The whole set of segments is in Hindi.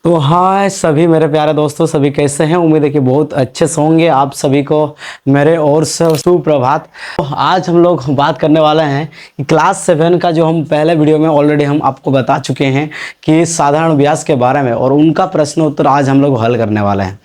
तो हाय सभी मेरे प्यारे दोस्तों, सभी कैसे हैं। उम्मीद है कि बहुत अच्छे से होंगे। आप सभी को मेरे ओर से सुप्रभात। तो आज हम लोग बात करने वाले हैं कि क्लास 7 का जो हम पहले वीडियो में ऑलरेडी हम आपको बता चुके हैं कि साधारण व्यास के बारे में, और उनका प्रश्न उत्तर आज हम लोग हल करने वाले हैं।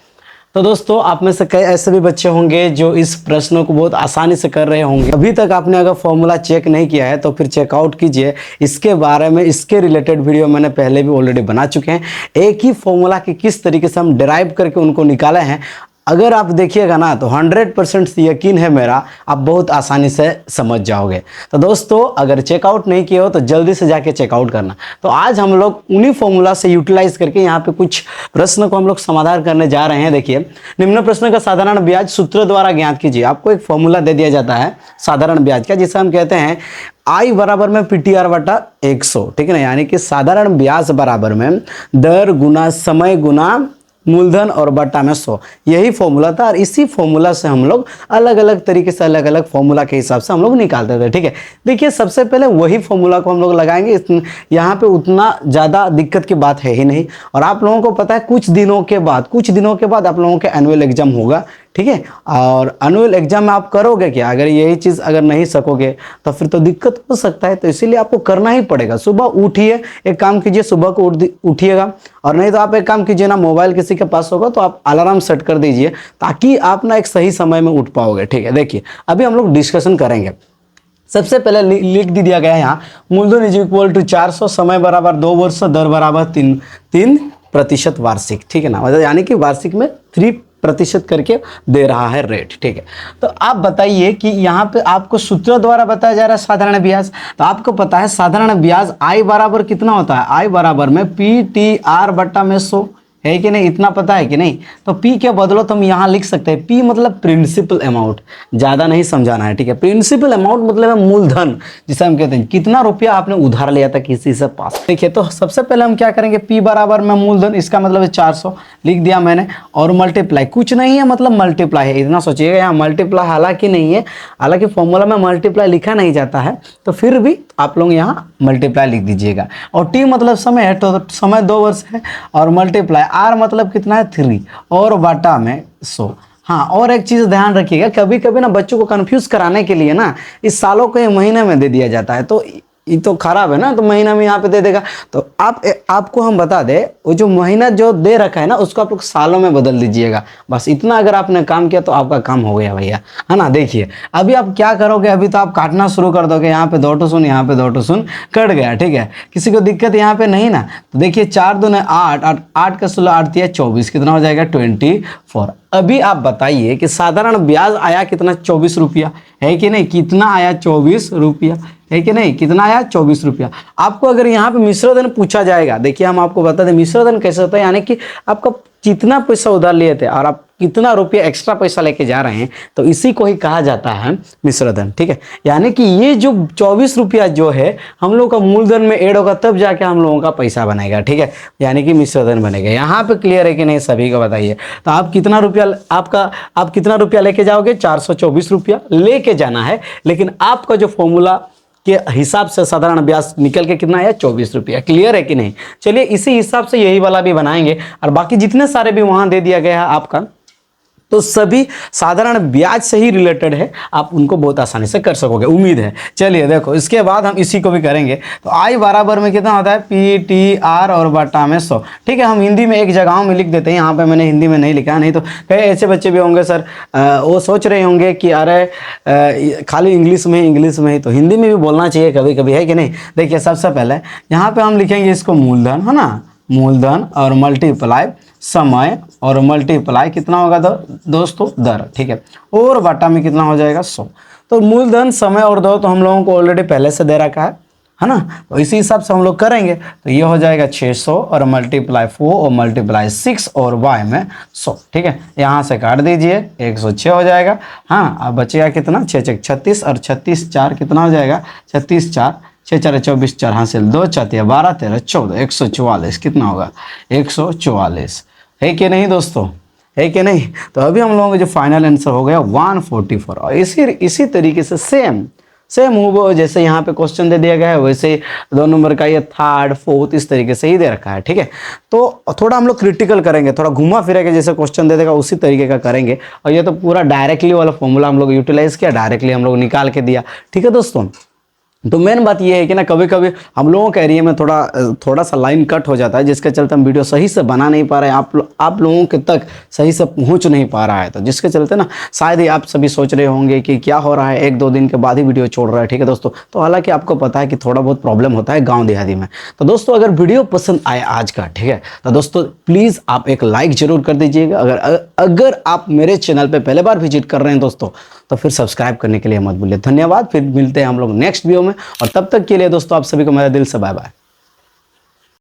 तो दोस्तों, आप में से कई ऐसे भी बच्चे होंगे जो इस प्रश्नों को बहुत आसानी से कर रहे होंगे। अभी तक आपने अगर फॉर्मूला चेक नहीं किया है तो फिर चेकआउट कीजिए। इसके बारे में, इसके रिलेटेड वीडियो मैंने पहले भी ऑलरेडी बना चुके हैं। एक ही फॉर्मूला की किस तरीके से हम डिराइव करके उनको निकाले हैं, अगर आप देखिएगा ना तो 100% यकीन है मेरा, आप बहुत आसानी से समझ जाओगे। तो दोस्तों, अगर चेकआउट नहीं किए हो तो जल्दी से जाके चेकआउट करना। तो आज हम लोग उन्हीं फॉर्मूला से यूटिलाइज करके यहाँ पे कुछ प्रश्न को हम लोग समाधान करने जा रहे हैं। देखिए, निम्न प्रश्न का साधारण ब्याज सूत्र द्वारा ज्ञात कीजिए। आपको एक फॉर्मूला दे दिया जाता है साधारण ब्याज का, जिसे हम कहते हैं आई बराबर में PTR बटा 100, ठीक है ना। यानी कि साधारण ब्याज बराबर में दर गुना समय गुना मूलधन और बटा में 100, यही फॉर्मूला था। और इसी फॉर्मूला से हम लोग अलग अलग तरीके से, अलग अलग फॉर्मूला के हिसाब से हम लोग निकालते थे, ठीक है। देखिए, सबसे पहले वही फॉर्मूला को हम लोग लगाएंगे। यहाँ पे उतना ज़्यादा दिक्कत की बात है ही नहीं। और आप लोगों को पता है कुछ दिनों के बाद आप लोगों के एनुअल एग्जाम होगा, ठीक है। और एनुअल एग्जाम में आप करोगे क्या, अगर यही चीज़ अगर नहीं सकोगे तो फिर तो दिक्कत हो सकता है। तो इसीलिए आपको करना ही पड़ेगा। सुबह उठिए, एक काम कीजिए, सुबह को उठिएगा। और नहीं तो आप एक काम कीजिए ना, मोबाइल किसी के पास होगा तो आप अलार्म सेट कर दीजिए, ताकि आप ना एक सही समय में उठ पाओगे, ठीक है। देखिए, अभी हम लोग डिस्कशन करेंगे। सबसे पहले लिख दिया गया है यहाँ, मूलधन इज इक्वल टू 400, समय बराबर 2 वर्ष, दर बराबर 3% वार्षिक, ठीक है ना। मतलब यानी कि वार्षिक में 3% करके दे रहा है रेट, ठीक है। तो आप बताइए कि यहाँ पे आपको सूत्र द्वारा बताया जा रहा है साधारण ब्याज। तो आपको पता है साधारण ब्याज आई बराबर कितना होता है, आई बराबर में PTR बटा में 100 है कि नहीं, इतना पता है कि नहीं। तो P के बदलो तो हम यहाँ लिख सकते हैं, P मतलब प्रिंसिपल अमाउंट, ज़्यादा नहीं समझाना है, ठीक है। प्रिंसिपल अमाउंट मतलब है मूलधन, जिसे हम कहते हैं कितना रुपया आपने उधार लिया था किसी से पास। देखिए, तो सबसे पहले हम क्या करेंगे, P बराबर में मूलधन, इसका मतलब है 400 लिख दिया मैंने, और मल्टीप्लाई, कुछ नहीं है मतलब मल्टीप्लाई है, इतना सोचिएगा। यहाँ मल्टीप्लाई हालांकि नहीं है, हालांकि फॉर्मूला में मल्टीप्लाई लिखा नहीं जाता है, तो फिर भी आप लोग यहाँ मल्टीप्लाई लिख दीजिएगा। और T मतलब समय है, तो समय 2 वर्ष है, और मल्टीप्लाई R मतलब कितना है 3, और बटा में 100। हाँ, और एक चीज़ ध्यान रखिएगा, कभी कभी ना बच्चों को कंफ्यूज कराने के लिए ना इस सालों को ये महीने में दे दिया जाता है, तो ये तो खराब है ना। तो महीना में यहाँ पे दे देगा, तो आपको हम बता दें, वो जो महीना जो दे रखा है ना, उसको आप लोग सालों में बदल दीजिएगा। बस इतना अगर आपने काम किया तो आपका काम हो गया भैया, है ना। देखिए, अभी आप क्या करोगे, अभी तो आप काटना शुरू कर दोगे। यहाँ पे 2 टूसन, यहाँ पे 2 टूसन कट गया, ठीक है। किसी को दिक्कत यहाँ पे नहीं ना। तो देखिए, 4 दूने 8, 8 का 16, 8 तिया 24, कितना हो जाएगा 24। अभी आप बताइए कि साधारण ब्याज आया कितना, 24 रुपया, है कि नहीं। कितना आया, 24 रुपया, है कि नहीं। कितना आया, 24 रुपया। आपको अगर यहाँ पे मिश्र धन पूछा जाएगा, देखिए हम आपको बता दें मिश्र धन कैसे होता है। यानी कि आपका कितना पैसा उधार लिए थे और आप कितना रुपया एक्स्ट्रा पैसा लेके जा रहे हैं, तो इसी को ही कहा जाता है मिश्र धन, ठीक है। यानी कि ये जो 24 रुपया जो है हम लोग का मूलधन में ऐड होगा, तब जाके हम लोगों का पैसा बनेगा, ठीक है। यानी कि मिश्र धन बनेगा। यहाँ पे क्लियर है कि नहीं, सभी को बताइए। तो आप कितना रुपया, आप कितना रुपया लेके जाओगे, 424 रुपया लेके जाना है। लेकिन आपका जो फॉर्मूला के हिसाब से साधारण ब्याज निकल के कितना आया, 24 रुपया। क्लियर है कि नहीं। चलिए, इसी हिसाब से यही वाला भी बनाएंगे, और बाकी जितने सारे भी वहां दे दिया गया है आपका, तो सभी साधारण ब्याज से ही रिलेटेड है, आप उनको बहुत आसानी से कर सकोगे, उम्मीद है। चलिए देखो, इसके बाद हम इसी को भी करेंगे। तो आई बराबर में कितना होता है, PTR और बटा में 100, ठीक है। हम हिंदी में एक जगह में लिख देते हैं, यहाँ पे मैंने हिंदी में नहीं लिखा, नहीं तो कई ऐसे बच्चे भी होंगे सर, वो सोच रहे होंगे कि अरे खाली इंग्लिश में ही, तो हिंदी में भी बोलना चाहिए कभी कभी, है कि नहीं। देखिए, सबसे पहले यहाँ पे हम लिखेंगे इसको मूलधन, है ना, मूलधन, और मल्टीप्लाई समय, और मल्टीप्लाई कितना होगा दोस्तों, दर, ठीक है। और बटा में कितना हो जाएगा, 100। तो मूलधन, समय और दर तो हम लोगों को ऑलरेडी पहले से दे रखा है ना। तो इसी हिसाब से हम लोग करेंगे। तो ये हो जाएगा 600, और मल्टीप्लाई 4, और मल्टीप्लाई 6, और y में 100, ठीक है। यहाँ से काट दीजिए, 106 हो जाएगा। हाँ, अब बचेगा कितना, 6 6 36, और 36 4 कितना हो जाएगा, 36 4 6 4 24, 4 हासिल 2 4 12 13 14, 144 कितना होगा, 144, है कि नहीं दोस्तों, है कि नहीं। तो अभी हम लोगों का जो फाइनल आंसर हो गया 144। और इसी तरीके से सेम हो जैसे यहाँ पे क्वेश्चन दे दिया गया है वैसे ही 2 नंबर का ये थर्ड फोर्थ इस तरीके से ही दे रखा है। ठीक है, तो थोड़ा हम लोग क्रिटिकल करेंगे, थोड़ा घुमा फिरा के जैसे क्वेश्चन दे देगा उसी तरीके का करेंगे। और ये तो पूरा डायरेक्टली वाला फॉर्मूला हम लोग यूटिलाइज किया, डायरेक्टली हम लोग निकाल के दिया। ठीक है दोस्तों, तो मेन बात ये है कि ना कभी कभी हम लोगों के एरिया में थोड़ा सा लाइन कट हो जाता है, जिसके चलते हम वीडियो सही से बना नहीं पा रहे हैं, आप लोगों के तक सही से पहुंच नहीं पा रहा है। तो जिसके चलते ना शायद ही आप सभी सोच रहे होंगे कि क्या हो रहा है, 1-2 दिन के बाद ही वीडियो छोड़ रहा है। ठीक है दोस्तों, तो हालांकि आपको पता है कि थोड़ा बहुत प्रॉब्लम होता है गाँव देहाती में। तो दोस्तों अगर वीडियो पसंद आए आज का, ठीक है, तो दोस्तों प्लीज़ आप एक लाइक जरूर कर दीजिएगा। अगर आप मेरे चैनल पर पहले बार विजिट कर रहे हैं दोस्तों, तो फिर सब्सक्राइब करने के लिए मत भूलिए। धन्यवाद, फिर मिलते हैं हम लोग नेक्स्ट वीडियो में, और तब तक के लिए दोस्तों आप सभी को मेरा दिल से बाय बाय।